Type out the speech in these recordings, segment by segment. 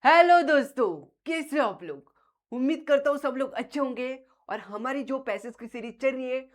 Hello दोस्तों, कैसे हो आप लोग। उम्मीद करता हूँ सब लोग अच्छे होंगे। और हमारी जो पैसेज की सीरीज चल रही है,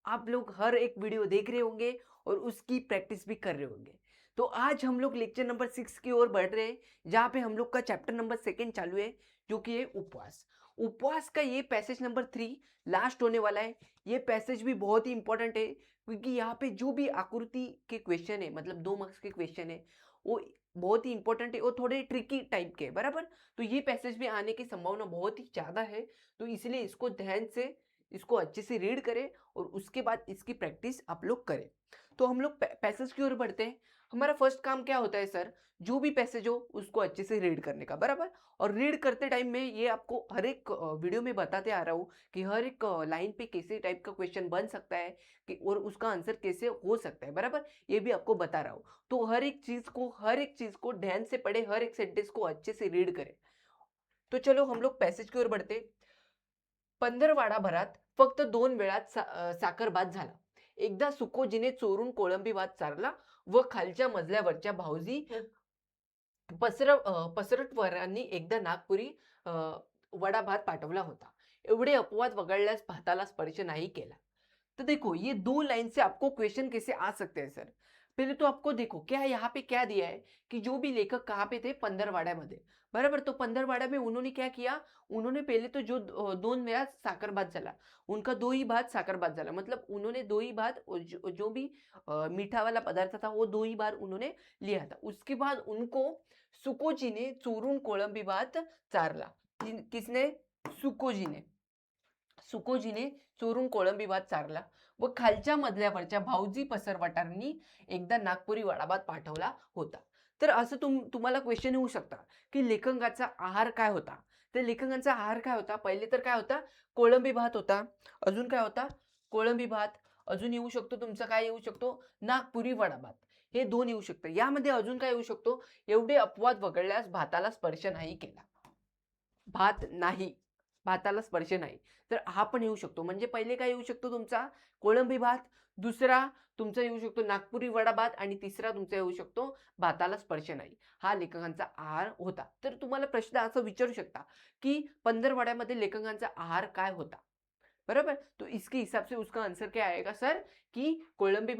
आप लोग हर एक वीडियो देख रहे होंगे और उसकी प्रैक्टिस भी कर रहे होंगे। तो आज हम लोग लेक्चर नंबर 6 की ओर बढ़ रहे हैं, जहाँ पे हम लोग का चैप्टर नंबर 2 चालू है, जो कि है उपवास। उपवास का ये पैसेज नंबर 3 लास्ट होने वाला है। ये पैसेज भी बहुत ही इंपॉर्टेंट है, क्योंकि यहाँ पे जो भी आकृति के क्वेश्चन है, मतलब 2 मार्क्स के क्वेश्चन है, वो बहुत ही इंपॉर्टेंट है और थोड़े ट्रिकी टाइप के, बराबर। तो ये पैसेज भी आने की संभावना बहुत ही ज़्यादा है। तो इसलिए इसको ध्यान से, इसको अच्छे से रीड करें और उसके बाद इसकी प्रैक्टिस आप लोग करें। तो हम लोग पैसेज की ओर बढ़ते हैं। हमारा फर्स्ट काम क्या होता है सर, जो भी पैसेज हो उसको अच्छे से रीड करने का, बराबर। और रीड करते टाइम में ये आपको हर एक वीडियो में बताते आ रहा हूँ कि हर एक लाइन पे कैसे टाइप का क्वेश्चन बन सकता है कि और उसका आंसर कैसे हो सकता है, बराबर। ये भी आपको बता रहा हूँ। तो हर एक चीज को ध्यान से पढ़े, हर एक सेंटेंस को अच्छे से रीड करें। तो चलो हम लोग पैसेज की ओर बढ़ते। पंधरवाडा भरात फक्त 2 वेळात साखर भात झाला. एकदा सुकोजीने चोरून कोळंबी भात चारला व खालच्या मजल्यावरच्या भाऊजी पसरटवरांनी एकदा नागपुरी अ, वडा भात पाठवला होता. एवढे अपवाद वगळल्यास भाताला स्पर्श नहीं केला. तो देखो ये 2 लाइन से आपको क्वेश्चन कैसे आ सकते हैं सर। पहले तो आपको देखो क्या यहाँ पे क्या दिया है कि जो भी लेखक कहाँ पे थे, पंधरवाड़ा मध्ये, बराबर। तो पंधरवाड़ा में उन्होंने क्या किया, उन्होंने पहले तो जो 2 वेळा साखर भात झाला, उनका 2 ही भात साखर भात झाला, मतलब उन्होंने 2 ही भात और जो भी मीठा वाला पदार्थ था वो 2 ही बार उन्होंने लिया था। उसके बाद उनको सुकोजी ने चोरून कोळंबी भात चारला। किसने? सुकोजी ने। सुकोजीने चोरून कोळंबी भात चारला व खालच्या मजल्यावरच्या भाऊजी पसरवटांनी एकदा नागपुरी वडाभात पाठवला होता. तर असं तुम्हाला क्वेश्चन येऊ शकता की लेखकांचा आहार काय होता. तर लेखकांचा आहार काय होता, पहिले तर काय होता, कोळंबी भात होता. अजून काय होता, कोळंबी भात. अजून येऊ शकतो तुमचा, काय येऊ शकतो, नागपुरी वडाभात. हे 2 येऊ शकतं. यामध्ये अजून काय येऊ शकतो, एवढे अपवाद वगळल्यास भाताला स्पर्श नाही केला. भात नाही, भाताला स्पर्श नाही. तर हा पण येऊ शकतो. म्हणजे पहिले काय येऊ शकतो तुमचा, कोळंबी भात. दुसरा तुमचा येऊ शकतो नागपुरी वडा भात आणि तिसरा तुमचा येऊ शकतो भाताला स्पर्श नाही. हा लेखकांचा आहार होता. तर तुम्हाला प्रश्न असा विचारू शकता की पंधरवड्यामध्ये लेखकांचा आहार काय होता, बराबर। तो इसके हिसाब से उसका आंसर क्या आएगा सर, कि कोळंबी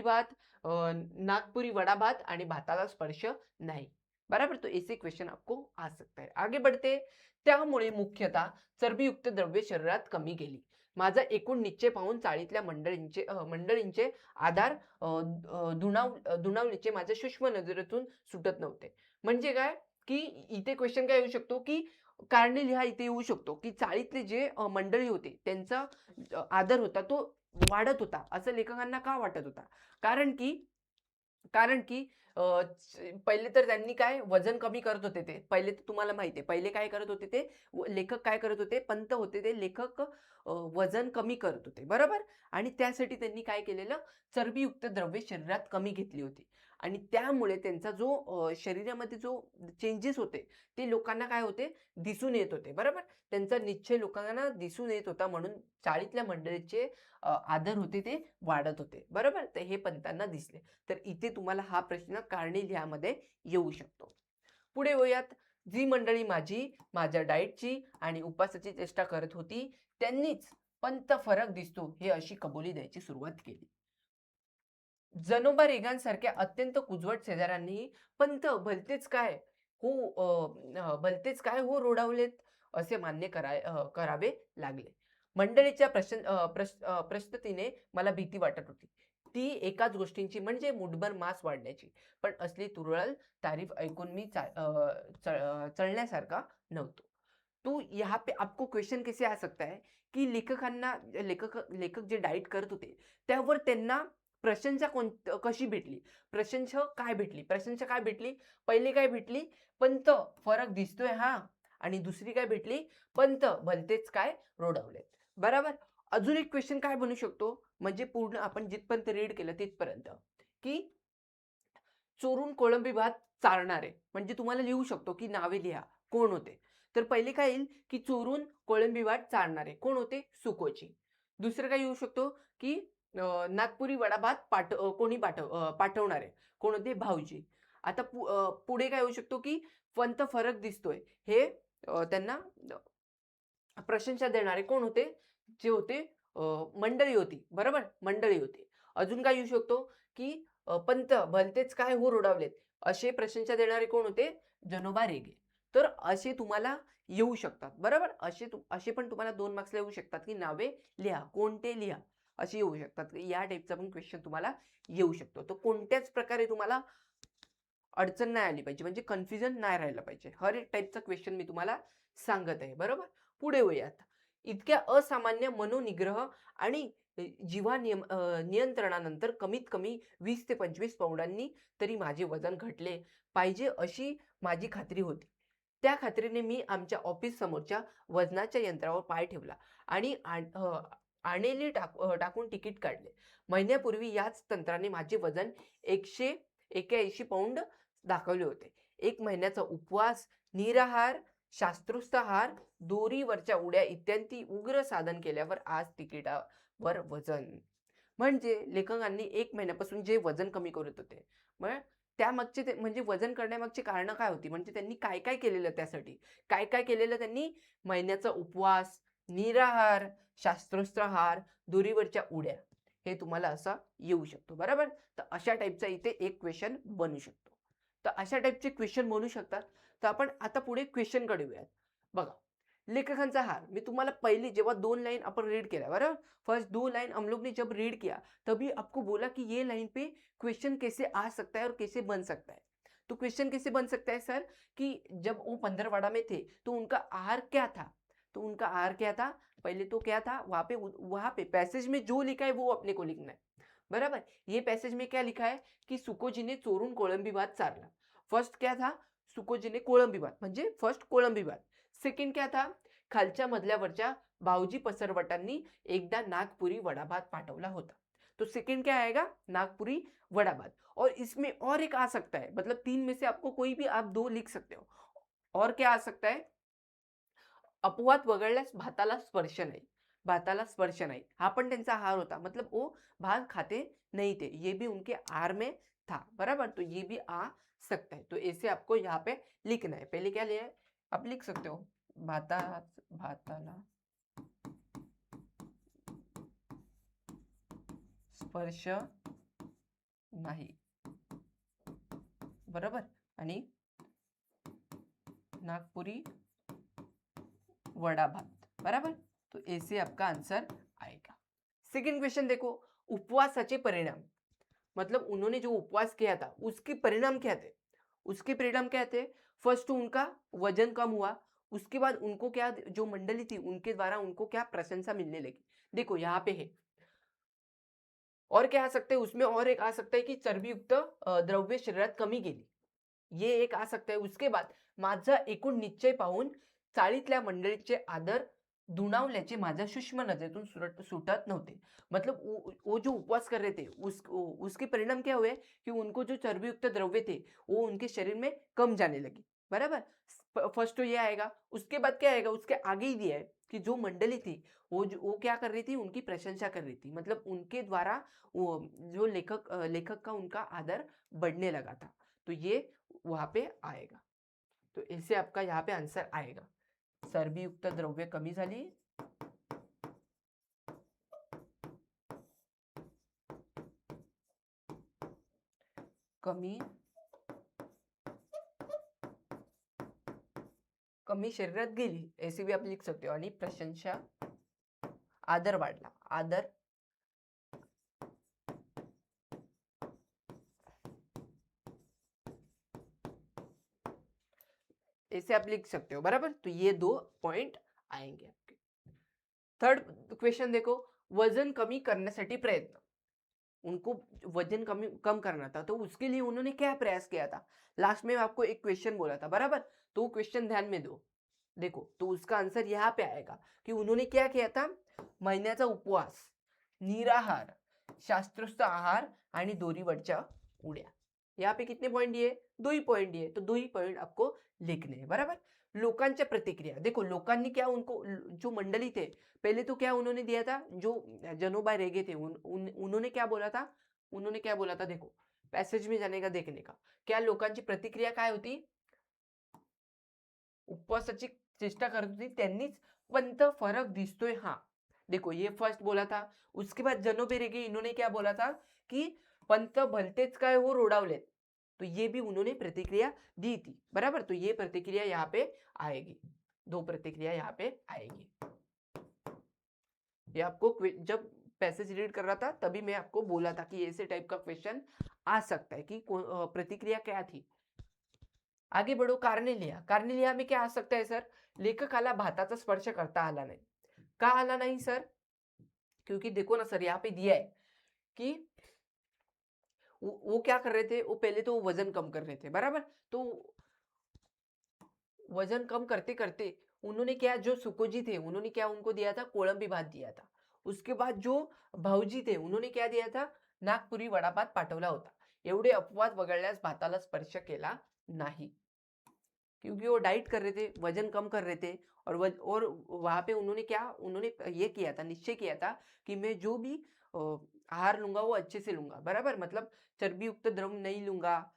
भात, नागपुरी वडा भात आणि भाताला स्पर्श नाही, बराबर। तो ऐसे क्वेश्चन आपको आ सकता है। आगे बढ़ते। त्यामुळे मुख्यतः चरबीयुक्त द्रव्य शरीरात कमी गेली. माझा एकूण निश्चय पाहून चाळीतल्या मंडळींचे आधार दुणावलीचे माझ्या सूक्ष्म नजरेतून सुटत नव्हते. म्हणजे काय, की इथे क्वेश्चन काय येऊ शकतो, की कारणे लिहा इथे येऊ शकतो, की चाळीतले जे मंडळी होते त्यांचा आदर होता तो वाढत होता, असं लेखकांना का वाटत होता. कारण की कारण की पहिले तर त्यांनी काय वजन कमी करत होते ते. पहिले तर तुम्हाला माहिती आहे. पहिले काय करत होते ते, लेखक काय करत होते, पंत होते ते लेखक, वजन कमी करत होते, बरोबर. आणि त्यासाठी त्यांनी काय केलेलं, चरबीयुक्त द्रव्ये शरीरात कमी घेतली होती. आणि त्यामुळे त्यांचा जो शरीरामध्ये जो चेंजेस होते, ते लोकांना काय होते, दिसून येत होते, बरोबर. त्यांचा निश्चय लोकांना दिसून येत होता, म्हणून चाळीतल्या मंडळीचे आदर होते ते वाढत होते, बरोबर. तर हे पंतांना दिसले. तर इथे तुम्हाला हा प्रश्न कारणे लिहामध्ये येऊ शकतो. पुढे वळूयात. जी मंडळी माझ्या डाएटची आणि उपवासाची चेष्टा करत होती, त्यांनीच पंत फरक दिसतो हे अशी कबुली द्यायची सुरुवात केली. जनोबा रेगांसारख्या अत्यंत कुजवट शेजाऱ्यांनी पंत भलतेच काय हो रोडावलेत असे मान्य करावे लागले. मंडळीच्या प्रस्तुतीने मला भीती वाटत होती. ती एकाच गोष्टींची, म्हणजे मुठभर मांस वाढण्याची. पण असली तुरळक तारीफ ऐकून मी चलण्यासारखा नव्हतो. तो यहाँ पे आपको क्वेश्चन कैसे आ सकता है, की लेखक जे डाएट करत होते त्यावर त्यांना प्रशंसा कशी भेटली, प्रशंसा काय भेटली, पहिले काय भेटली, पंत फरक दिसतोय हा, आणि दुसरी काय भेटली, पंत भलतेच काय रोडवलेत, बरोबर। अजून एक क्वेश्चन काय बनू शकतो, म्हणजे पूर्ण आपण जिथपर्यंत रीड केलं तिथपर्यंत, की चोरून कोळंबी भात चारणारे, म्हणजे तुम्हाला लिहू शकतो की नावे लिहा कोण होते. तर पहिले काय येईल, की चोरून कोळंबी भात चारणारे कोण होते, सुकोची. दुसरं काय येऊ शकतो, की नागपुरी वडा भात पाठवणारे कोण होते, भाऊजी. आता पुढे काय होऊ शकतो की फंत फरक दिसतोय हे त्यांना प्रशंसा देणारे कोण होते? जे होते मंडळी होती. बरोबर? मंडळी होती. अजून काय येऊ शकतो की पंत भलतेच काय हूर उडवलेत. असे प्रशंसा देणारे कोण होते? जनोबा रेगे. तर असे तुम्हाला येऊ शकतात. बरोबर? असे पण तुम्हाला 2 मार्क्सला येऊ शकतात की नावे लिहा. कोणते लिहा. असे येऊ शकतात. या टाइपचा पण क्वेश्चन तुम्हाला येऊ शकतो. तर कोणत्याच प्रकारे तुम्हाला अडचण नाही आली पाहिजे. म्हणजे कन्फ्युजन नाही राहिलं पाहिजे. हर एक टाइपचा क्वेश्चन मी तुम्हाला सांगत आहे. बरोबर? पुढे वळूयात. इतक्या असामान्य मनोनिग्रह आणि नियंत्रणानंतर कमीत कमी 20 ते 25 पौंडांनी तरी माझे वजन घटले पाहिजे अशी माझी खात्री होती. त्या खात्रीने मी आमच्या ऑफिस समोरच्या वजनाच्या यंत्रावर पाय ठेवला आणि आणेली टाकून तिकीट काढले. महिन्यापूर्वी याच तंत्राने माझे वजन 181 पौंड दाखवले होते. 1 महिन्याचा उपवास, निराहार, शास्त्रोक्त आहार, दोरीवरच्या उड्या इत्यादी उग्र साधन केल्यावर आज तिकिटावर वजन. म्हणजे लेखकांनी 1 महिन्यापासून जे वजन कमी करत होते. मग त्यामागचे ते म्हणजे वजन करण्यामागची कारणं काय होती? म्हणजे त्यांनी काय-काय केलेलं त्यासाठी? काय-काय केलेलं त्यांनी? महिन्याचा उपवास, निराहार, शास्त्रोक्त आहार, दोरीवरच्या उड्या. हे तुम्हाला असा येऊ शकतो. बरोबर? तर अशा टाइपचा इथे एक क्वेशन बनू शकतो. तर अशा टाइपचे क्वेशन बनू शकतात. तर आपण आता पुढे क्वेशनकडे येऊयात. बघा, लेखकांचा हार मी तुम्हाला पहली जेव्हा 2 लाइन अपन रीड किया बराबर, फर्स्ट 2 लाइन हम लोग ने जब रीड किया तभी आपको बोला कि ये लाइन पे क्वेश्चन कैसे आ सकता है और कैसे बन सकता है। तो क्वेश्चन कैसे बन सकता है सर कि जब वो पंद्रवाड़ा में थे तो उनका आहार क्या था? तो उनका आहार क्या था? पहले तो क्या था वहां पे पैसेज में जो लिखा है वो अपने को लिखना है। बराबर, ये पैसेज में क्या लिखा है की सुकोजीने चोरून कोळंबी भात चारला। फर्स्ट क्या था? सुकोजीने कोळंबी भात म्हणजे फर्स्ट कोळंबी भात। सेकंड क्या था? खालच्या मधल्यावरच्या भाऊजी पसरवटांनी एकदा नागपुरी वडा भात पाठवला होता। तो सेकंड क्या आएगा? नागपुरी वडा भात। और इसमें और एक आ सकता है, मतलब 3 में से आपको कोई भी आप 2 लिख सकते हो। और क्या आ सकता है? अपवाद वगळल्यास भाताला स्पर्श नाही। भाताला स्पर्श नाही हा पण त्यांचा आहार होता, मतलब वो भात खाते नहीं थे, ये भी उनके आहार में था। बराबर, तो ये भी आ सकता है। तो ऐसे आपको यहाँ पे लिखना है। पहले क्या लिया है आप लिख सकते हो, भाता भाताला स्पर्श नाही। बराबर, आणि नागपुरी वड़ा भात। बराबर, तो ऐसे आपका आंसर आएगा। सेकंड क्वेश्चन देखो, उपवासाचे परिणाम, मतलब उन्होंने जो उपवास किया था उसके परिणाम क्या थे? उसके परिणाम क्या थे? फर्स्ट तो उनका वजन कम हुआ, उसके बाद उनको क्या, जो मंडली थी उनके द्वारा उनको क्या प्रशंसा मिलने लगी। देखो यहाँ पे है, और क्या आ सकते हैं उसमें, और एक आ सकता है कि चरबीयुक्त द्रव्य शरीरात कमी गेली, ये एक आ सकता है। उसके बाद माझा एकूण निश्चय पाहून चाळीतल्या मंडळीचे आदर दुणावल्याचे माझ्या सूक्ष्म नजरेतून सुटत नव्हते। मतलब वो जो उपवास कर रहे थे उसके परिणाम क्या हुए कि उनको जो चर्बीयुक्त द्रव्य थे वो उनके शरीर में कम जाने लगी। बराबर, फर्स्ट तो ये आएगा। उसके बाद क्या आएगा, उसके आगे ही दिया है कि जो मंडली थी वो क्या कर रही थी, उनकी प्रशंसा कर रही थी, मतलब उनके द्वारा वो जो लेखक का उनका आदर बढ़ने लगा था। तो ये वहां पे आएगा। तो ऐसे आपका यहाँ पे आंसर आएगा। चरबीयुक्त द्रव्य कमी झाली, कमी कमी शरीरात गेली, ऐसे भी आप लिख सकते हो। आणि प्रशंसा, आदर वाढला, आदर ऐसे आप लिख सकते हो। बराबर, तो ये 2 पॉइंट आएंगे आपके। थर्ड क्वेश्चन देखो, वजन कमी करण्यासाठी प्रयत्न। उनको वजन कम करना था, तो उसके लिए उन्होंने क्या प्रयास किया था? लास्ट में आपको एक क्वेश्चन बोला था। बराबर, तो क्वेश्चन ध्यान में दो। देखो, तो उसका आंसर यहाँ पे आएगा कि उन्होंने क्या किया था? महिन्याचा उपवास, निराहार, शास्त्रोक्त आहार आणि दोरीवरच्या उड्या। यहाँ पे कितने पॉइंट दिए? 2 ही पॉइंट दिए, तो 2 ही पॉइंट आपको लिखने हैं। बराबर, लोकांच्या प्रतिक्रिया देखो, लोकांनी क्या उनको, जो मंडली थे पहले तो क्या उन्होंने दिया था, जो जनोबा रेगे थे उन्होंने क्या बोला था? उन्होंने क्या बोला था देखो, पॅसेज में जाने का देखने का. क्या लोकांची प्रतिक्रिया काय होती? उपवासाची चेष्टा करत होती त्यांनीच, पण तो फर्क दिसतोय हां. देखो ये फर्स्ट बोला था, उसके बाद जनो बेरेगे इन्होंने क्या बोला था कि पंत भलतेच काय हो रोडावलेत. तो ये भी उन्होंने प्रतिक्रिया दी थी, बराबर? तो ये प्रतिक्रिया यहाँ पे आएगी. 2 प्रतिक्रिया यहाँ पे आएगी. ये आपको जब पैसेज रीड कर रहा था तभी मैं आपको बोला था कि ऐसे टाइप का क्वेश्चन आ सकता है कि प्रतिक्रिया क्या थी. आगे बढ़ो. कार्नेलिया. कार्नेलिया में क्या आ सकता है सर? लेखकाला भाताचा स्पर्श करता आला नाही. का आला नाही सर? क्योंकि देखो ना सर यहाँ पे दिया है कि वो क्या कर रहे थे? वो पहले तो वजन कम कर रहे थे, बराबर? तो वजन कम करते करते उन्होंने क्या, जो सुकोजी थे उन्होंने क्या उनको दिया था? कोळंबी भात दिया था. उसके बाद जो भाऊजी थे उन्होंने क्या दिया था? नागपुरी वडापाव पाठवला होता. एवढे अपवाद वगळल्यास भाताला स्पर्श केला नाही. क्योंकि वो डाइट कर रहे थे, वजन कम कर रहे थे और वहाँ पे उन्होंने क्या, उन्होंने ये किया था, निश्चय किया था कि मैं जो भी आहार लूँगा वो अच्छे से लूँगा, बराबर? मतलब चर्बी युक्त द्रव नहीं लूँगा,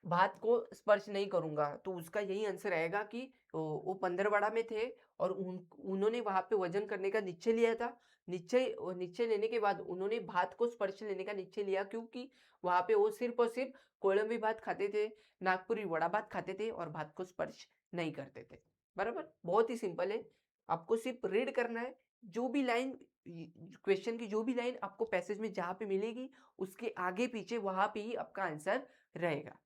भात को स्पर्श नहीं करूँगा। तो उसका यही आंसर आएगा कि वो पंदरवाड़ा में थे और उन्होंने वहाँ पे वजन करने का निश्चय लिया था। निश्चय लेने के बाद उन्होंने भात को स्पर्श लेने का निश्चय लिया, क्योंकि वहाँ पे वो सिर्फ़ और सिर्फ़ कोलंबी भात खाते थे, नागपुरी वड़ा भात खाते थे और भात को स्पर्श नहीं करते थे। बराबर? बहुत ही सिंपल है। आपको सिर्फ़ रीड करना है। जो भी लाइन क्वेश्चन की जो भी लाइन आपको पैसेज में जहाँ पे मिलेगी, उसके आगे-पीछे वहाँ पे ही आपका आंसर रहेगा।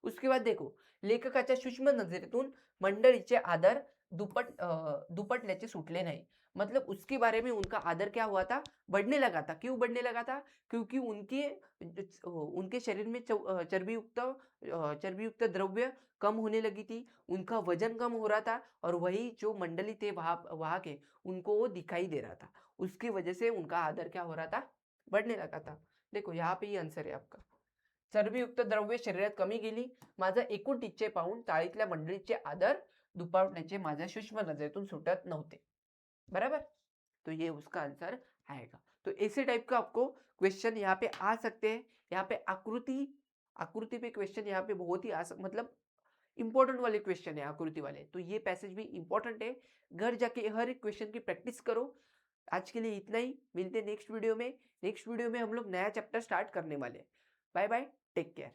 उसके बाद देखो, लेखकाच्या सूक्ष्म नजरेतून मंडळीचे आदर दुपटल्याचे सुटले नाही. मतलब उसके बारे में उनका आदर क्या हुआ था? बढ़ने लगा था. क्यों बढ़ने लगा था? क्योंकि उनके शरीर में चर्बीयुक्त द्रव्य कम होने लगी थी, उनका वजन कम हो रहा था और वही जो मंडली थे वहाँ के, उनको वो दिखाई दे रहा था. उसकी वजह से उनका आदर क्या हो रहा था? बढ़ने लगा था. देखो यहाँ पे ही आंसर है आपका. चरबीयुक्त द्रव्य शरीरात कमी गेली. माझं एकूण टिच्चे पाहून चाळीतल्या मंडळीचे आदर दुपावण्याचे माझ्या सूक्ष्म नजरेतून सुटत नव्हते. बराबर? तो ये उसका आंसर आएगा. तो ऐसे टाइप का आपको क्वेश्चन यहाँ पे आ सकते हैं. यहाँ पे आकृति पे क्वेश्चन यहाँ पे बहुत ही मतलब इंपॉर्टेंट वाले क्वेश्चन है आकृति वाले. तो ये पैसेज भी इंपॉर्टेंट है. घर जाके हर एक क्वेश्चन की प्रैक्टिस करो. आज के लिए इतना ही. मिलते हैं नेक्स्ट वीडियो में. नेक्स्ट वीडियो में हम लोग नया चैप्टर स्टार्ट करने वाले हैं. Bye bye. Take care.